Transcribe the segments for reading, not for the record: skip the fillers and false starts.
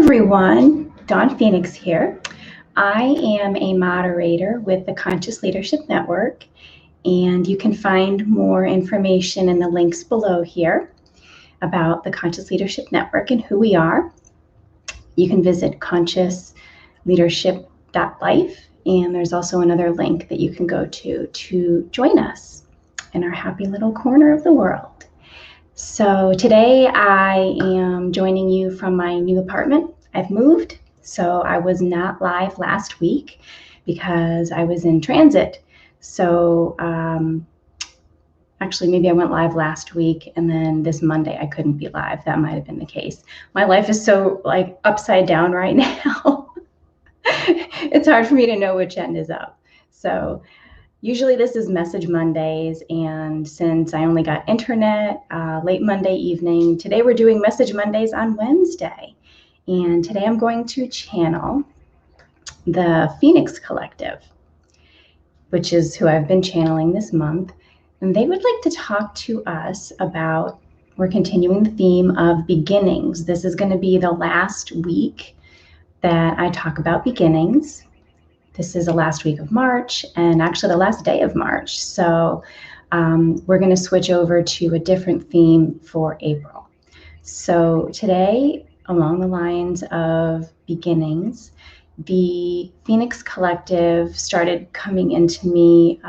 everyone, Dawn Phoenix here. I am a moderator with the Conscious Leadership Network, and you can find more information in the links below here about the Conscious Leadership Network and who we are. You can visit consciousleadership.life, and there's also another link that you can go to join us in our happy little corner of the world. So today I am joining you from my new apartment. I've moved, so I was not live last week because I was in transit. So actually maybe I went live last week and then this Monday I couldn't be live. That might have been the case. My life is so like upside down right now. It's hard for me to know which end is up. So usually this is Message Mondays, and since I only got internet late Monday evening, today we're doing Message Mondays on Wednesday. And today I'm going to channel the Phoenix Collective, which is who I've been channeling this month. And they would like to talk to us about, we're continuing the theme of beginnings. This is going to be the last week that I talk about beginnings. This is the last week of March and actually the last day of March. So we're going to switch over to a different theme for April. So today, along the lines of beginnings, the Phoenix Collective started coming into me,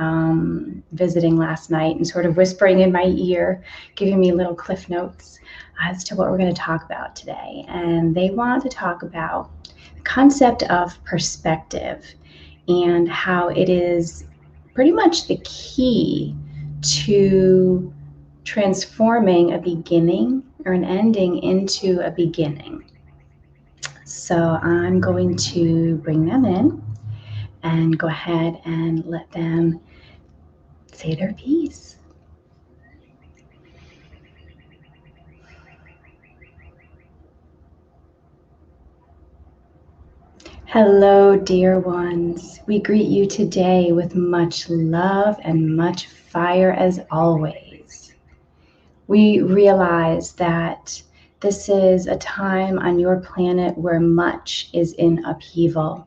visiting last night and sort of whispering in my ear, giving me little cliff notes as to what we're going to talk about today. And they want to talk about the concept of perspective and how it is pretty much the key to transforming a beginning or an ending into a beginning. So I'm going to bring them in and go ahead and let them say their piece. Hello, dear ones. We greet you today with much love and much fire as always. We realize that this is a time on your planet where much is in upheaval.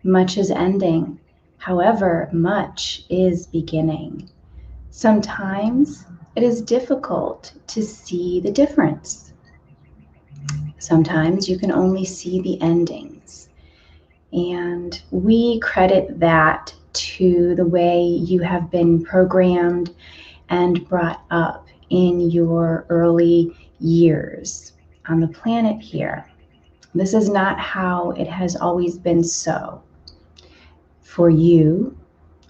Much is ending. However, much is beginning. Sometimes it is difficult to see the difference. Sometimes you can only see the endings. And we credit that to the way you have been programmed and brought up in your early years on the planet here. This is not how it has always been so for you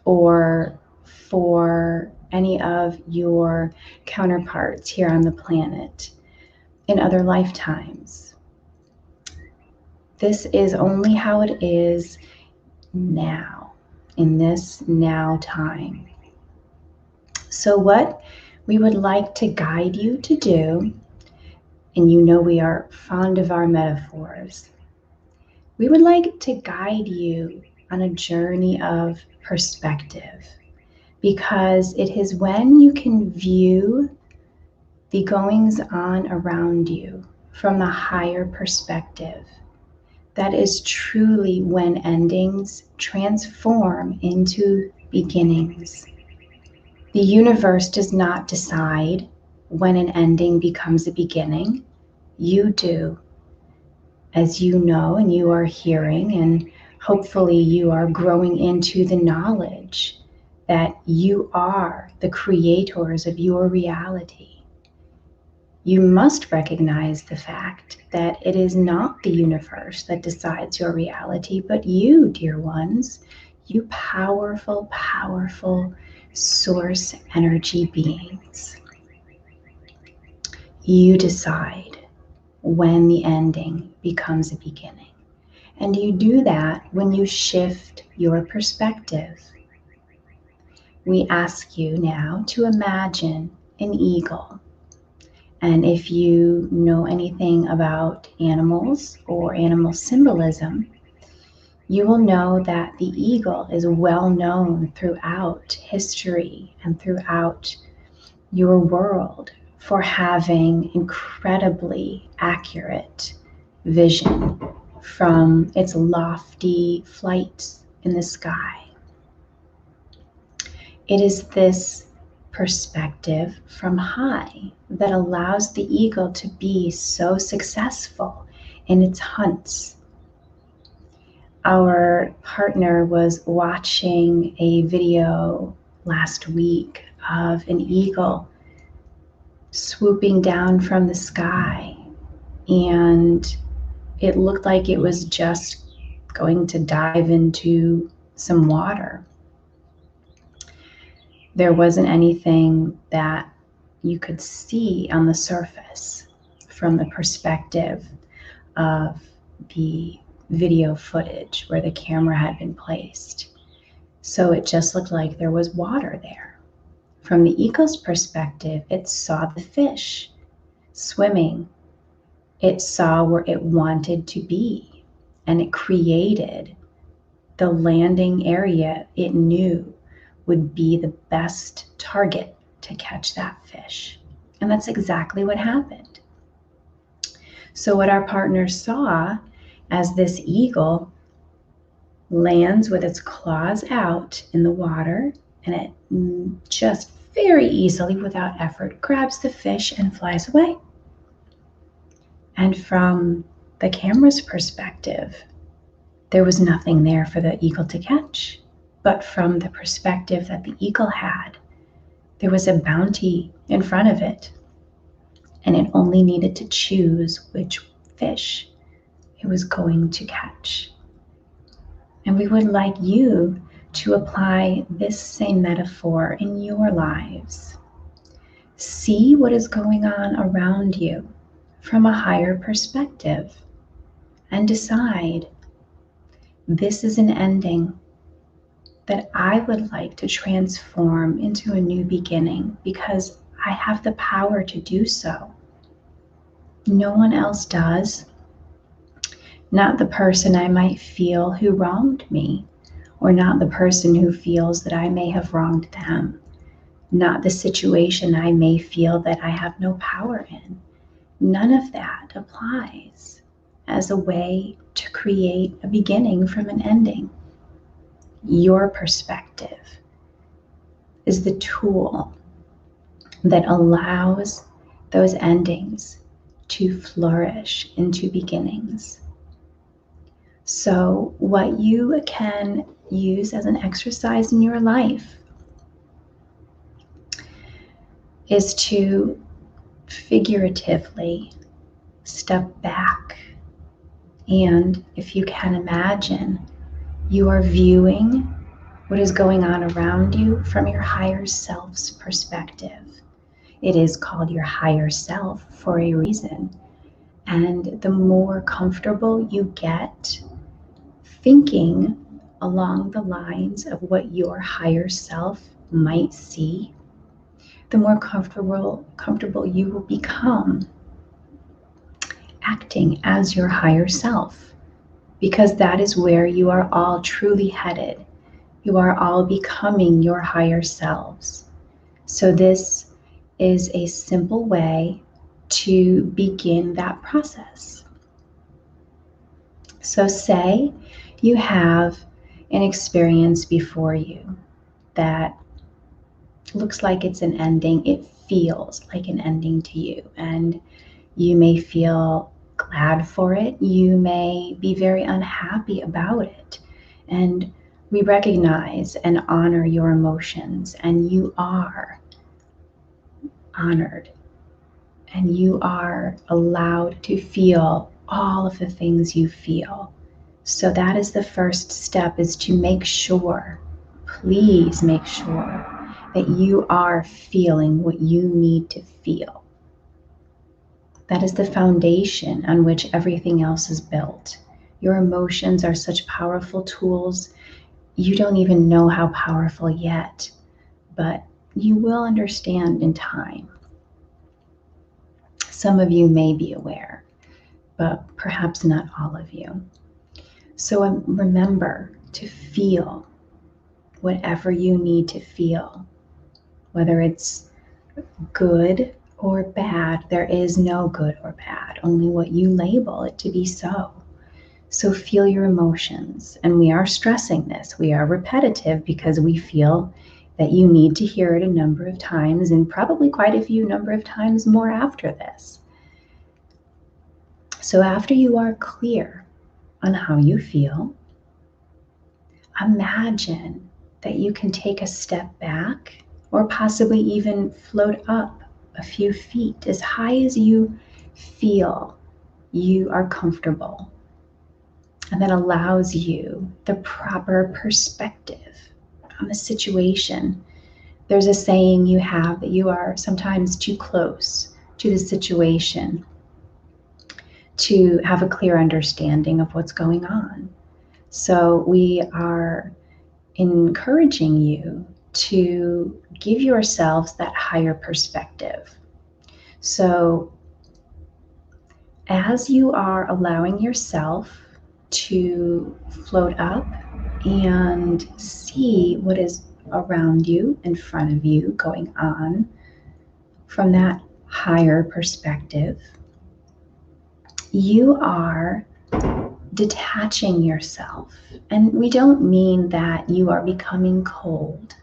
or for any of your counterparts here on the planet in other lifetimes. This is only how it is now, in this now time. So what we would like to guide you to do, and you know we are fond of our metaphors, we would like to guide you on a journey of perspective, because it is when you can view the goings on around you from a higher perspective that is truly when endings transform into beginnings. The universe does not decide when an ending becomes a beginning. You do. As you know and you are hearing, and hopefully you are growing into the knowledge that you are the creators of your reality. You must recognize the fact that it is not the universe that decides your reality, but you, dear ones, you powerful, powerful source energy beings. You decide when the ending becomes a beginning. And you do that when you shift your perspective. We ask you now to imagine an eagle. And if you know anything about animals or animal symbolism, you will know that the eagle is well known throughout history and throughout your world for having incredibly accurate vision from its lofty flight in the sky. It is this perspective from high that allows the eagle to be so successful in its hunts. Our partner was watching a video last week of an eagle swooping down from the sky, and it looked like it was just going to dive into some water. There wasn't anything that you could see on the surface from the perspective of the video footage where the camera had been placed. So it just looked like there was water there. From the eagle's perspective, it saw the fish swimming. It saw where it wanted to be, and it created the landing area it knew would be the best target to catch that fish. And that's exactly what happened. So what our partner saw as this eagle lands with its claws out in the water, and it just very easily, without effort, grabs the fish and flies away. And from the camera's perspective, there was nothing there for the eagle to catch. But from the perspective that the eagle had, there was a bounty in front of it, and it only needed to choose which fish it was going to catch. And we would like you to apply this same metaphor in your lives. See what is going on around you from a higher perspective and decide, this is an ending that I would like to transform into a new beginning because I have the power to do so. No one else does. Not the person I might feel who wronged me, or not the person who feels that I may have wronged them. Not the situation I may feel that I have no power in. None of that applies as a way to create a beginning from an ending. Your perspective is the tool that allows those endings to flourish into beginnings. So what you can use as an exercise in your life is to figuratively step back, and if you can imagine, you are viewing what is going on around you from your higher self's perspective. It is called your higher self for a reason. And the more comfortable you get thinking along the lines of what your higher self might see, the more comfortable you will become acting as your higher self. Because that is where you are all truly headed. You are all becoming your higher selves. So this is a simple way to begin that process. So say you have an experience before you that looks like it's an ending. It feels like an ending to you, and you may feel glad for it. You may be very unhappy about it. And we recognize and honor your emotions, and you are honored, and you are allowed to feel all of the things you feel. So that is the first step, is to make sure, please make sure that you are feeling what you need to feel. That is the foundation on which everything else is built. Your emotions are such powerful tools. You don't even know how powerful yet, but you will understand in time. Some of you may be aware, but perhaps not all of you. So remember to feel whatever you need to feel, whether it's good or bad. There is no good or bad, only what you label it to be so. So feel your emotions. And we are stressing this. We are repetitive because we feel that you need to hear it a number of times, and probably quite a few number of times more after this. So after you are clear on how you feel, imagine that you can take a step back or possibly even float up a few feet as high as you feel you are comfortable. And that allows you the proper perspective on the situation. There's a saying you have that you are sometimes too close to the situation to have a clear understanding of what's going on. So we are encouraging you to give yourselves that higher perspective. So as you are allowing yourself to float up and see what is around you, in front of you, going on from that higher perspective, you are detaching yourself. And we don't mean that you are becoming cold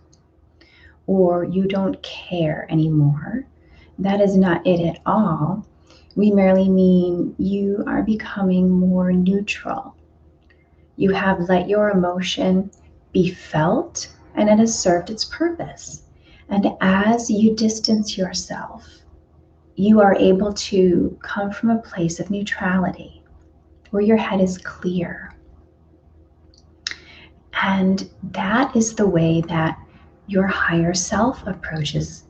or you don't care anymore. That is not it at all. We merely mean you are becoming more neutral. You have let your emotion be felt, and it has served its purpose. And as you distance yourself, you are able to come from a place of neutrality where your head is clear. And that is the way that your higher self approaches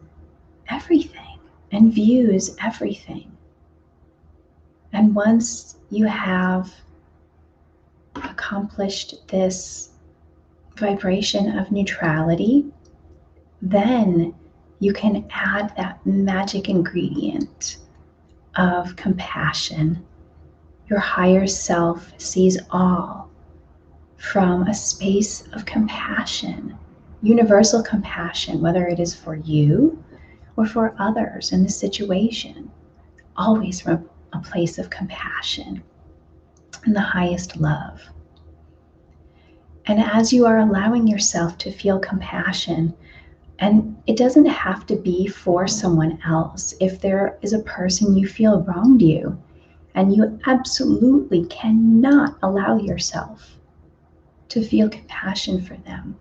everything and views everything. And once you have accomplished this vibration of neutrality, then you can add that magic ingredient of compassion. Your higher self sees all from a space of compassion, universal compassion, whether it is for you or for others in the situation, always from a place of compassion and the highest love. And as you are allowing yourself to feel compassion, and it doesn't have to be for someone else. If there is a person you feel wronged you, and you absolutely cannot allow yourself to feel compassion for them,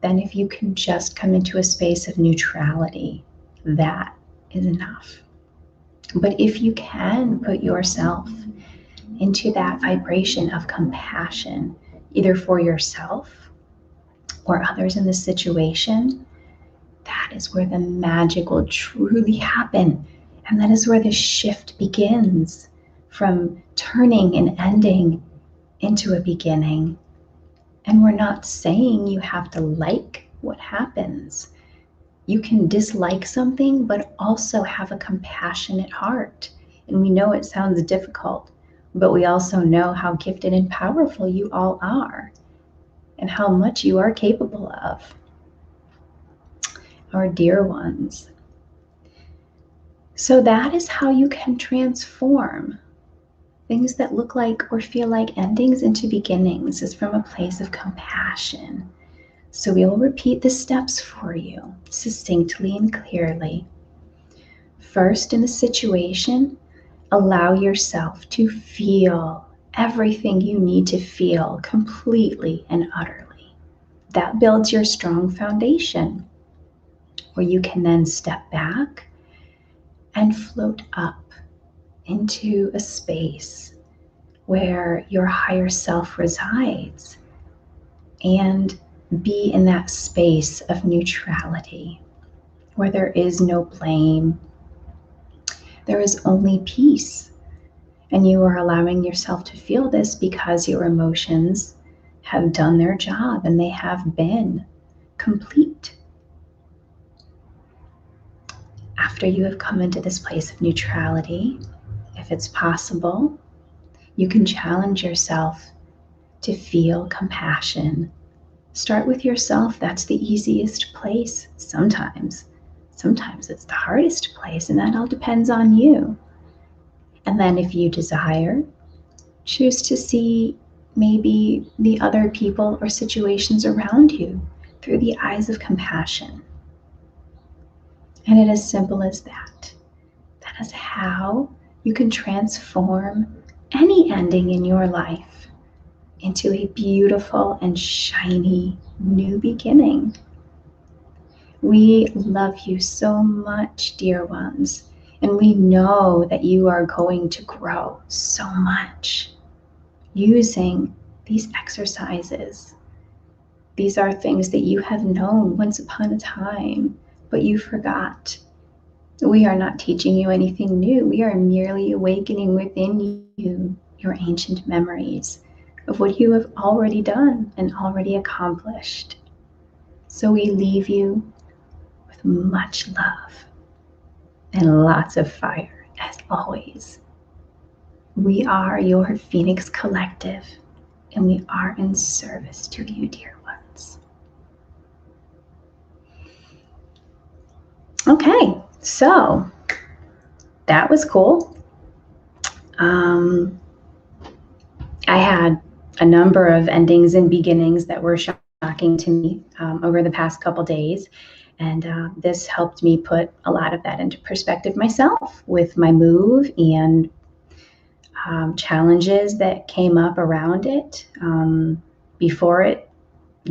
then if you can just come into a space of neutrality, that is enough. But if you can put yourself into that vibration of compassion, either for yourself or others in the situation, that is where the magic will truly happen. And that is where the shift begins, from turning and ending into a beginning. And we're not saying you have to like what happens. You can dislike something, but also have a compassionate heart. And we know it sounds difficult, but we also know how gifted and powerful you all are and how much you are capable of. Our dear ones. So that is how you can transform things that look like or feel like endings into beginnings, is from a place of compassion. So we will repeat the steps for you succinctly and clearly. First, in the situation, allow yourself to feel everything you need to feel completely and utterly. That builds your strong foundation, where you can then step back and float up into a space where your higher self resides, and be in that space of neutrality where there is no blame. There is only peace. And you are allowing yourself to feel this because your emotions have done their job and they have been complete. After you have come into this place of neutrality, if it's possible, you can challenge yourself to feel compassion. Start with yourself. That's the easiest place sometimes. Sometimes it's the hardest place, and that all depends on you. And then if you desire, choose to see maybe the other people or situations around you through the eyes of compassion. And it is as simple as that. That is how you can transform any ending in your life into a beautiful and shiny new beginning. We love you so much, dear ones, and we know that you are going to grow so much using these exercises. These are things that you have known once upon a time, but you forgot. We are not teaching you anything new. We are merely awakening within you your ancient memories of what you have already done and already accomplished. So we leave you with much love and lots of fire, as always. We are your Phoenix Collective, and we are in service to you, dear ones. Okay, so that was cool. I had a number of endings and beginnings that were shocking to me over the past couple days. And this helped me put a lot of that into perspective myself with my move and challenges that came up around it, before it,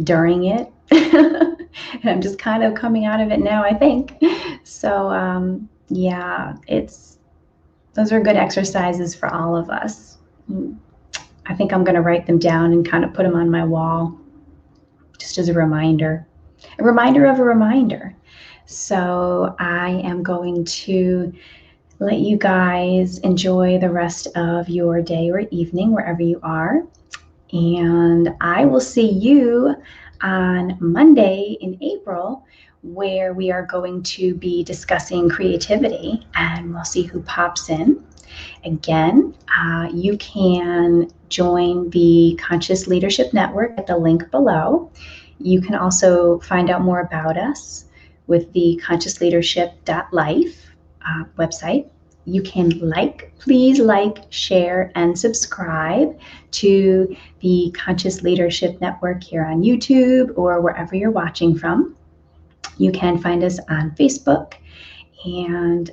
during it. And I'm just kind of coming out of it now, I think. So yeah, those are good exercises for all of us. I think I'm going to write them down and kind of put them on my wall just as a reminder of a reminder. So I am going to let you guys enjoy the rest of your day or evening wherever you are. And I will see you on Monday in April, where we are going to be discussing creativity, and we'll see who pops in. Again, you can join the Conscious Leadership Network at the link below. You can also find out more about us with the consciousleadership.life website. You can please like, share, and subscribe to the Conscious Leadership Network here on YouTube or wherever you're watching from. You can find us on Facebook. And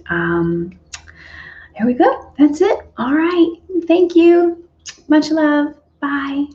there we go. That's it. All right. Thank you. Much love. Bye.